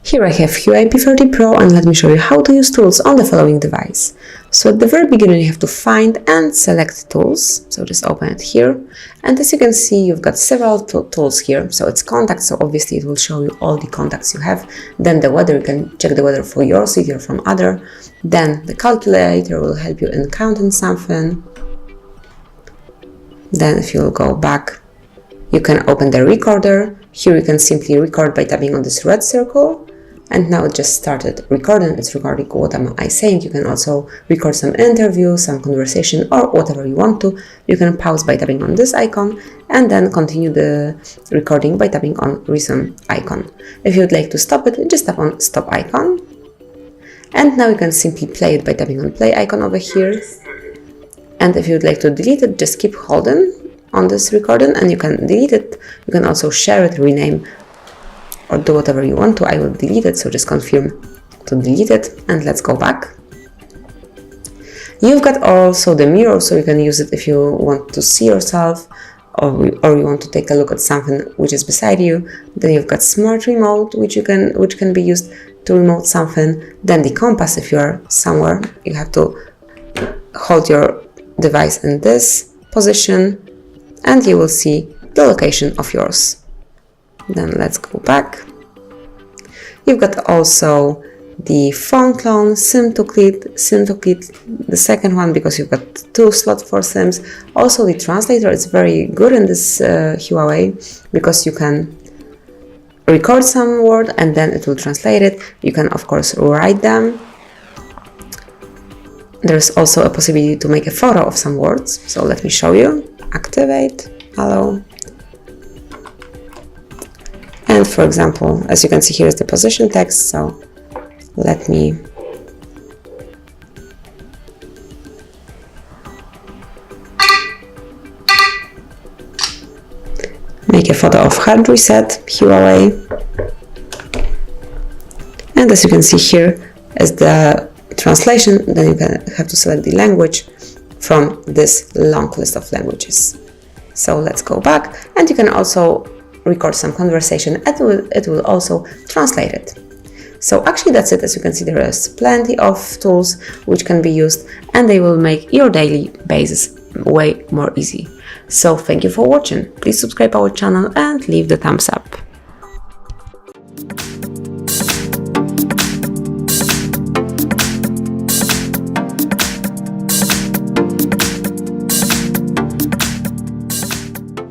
Here I have Huawei P30 Pro, and let me show you how to use tools on the following device. So at the very beginning you have to find and select tools, so just open it here, and as you can see you've got several tools here. So it's contacts, so obviously it will show you all the contacts you have. Then the weather, you can check the weather for your city or from other. Then the calculator will help you in counting something. Then if you will go back, you can open the recorder. Here you can simply record by tapping on this red circle. And now it just started recording. It's recording what am I saying. You can also record some interview, some conversation, or whatever you want to. You can pause by tapping on this icon and then continue the recording by tapping on resume icon. If you would like to stop it, just tap on stop icon. And now you can simply play it by tapping on play icon over here. And if you would like to delete it, just keep holding on this recording and you can delete it. You can also share it, rename, or do whatever you want to. I will delete it, so just confirm to delete it, and let's go back. You've got also the mirror, so you can use it if you want to see yourself, or you want to take a look at something which is beside you. Then you've got smart remote, which can be used to remote something. Then the compass, if you are somewhere, you have to hold your device in this position, and you will see the location of yours. Then let's go back. You've got also the phone clone, SIM to kit, the second one, because you've got 2 slots for SIMs. Also the translator is very good in this Huawei, because you can record some word and then it will translate it. You can of course write them. There's also a possibility to make a photo of some words. So let me show you. Activate, allow. And for example, as you can see, here is the position text, so let me make a photo of hard reset Huawei. And as you can see here is the translation. Then you can have to select the language from this long list of languages. So let's go back, and you can also record some conversation, it will also translate it. So actually that's it. As you can see, there is plenty of tools which can be used, and they will make your daily basis way more easy. So thank you for watching. Please subscribe our channel and leave the thumbs up.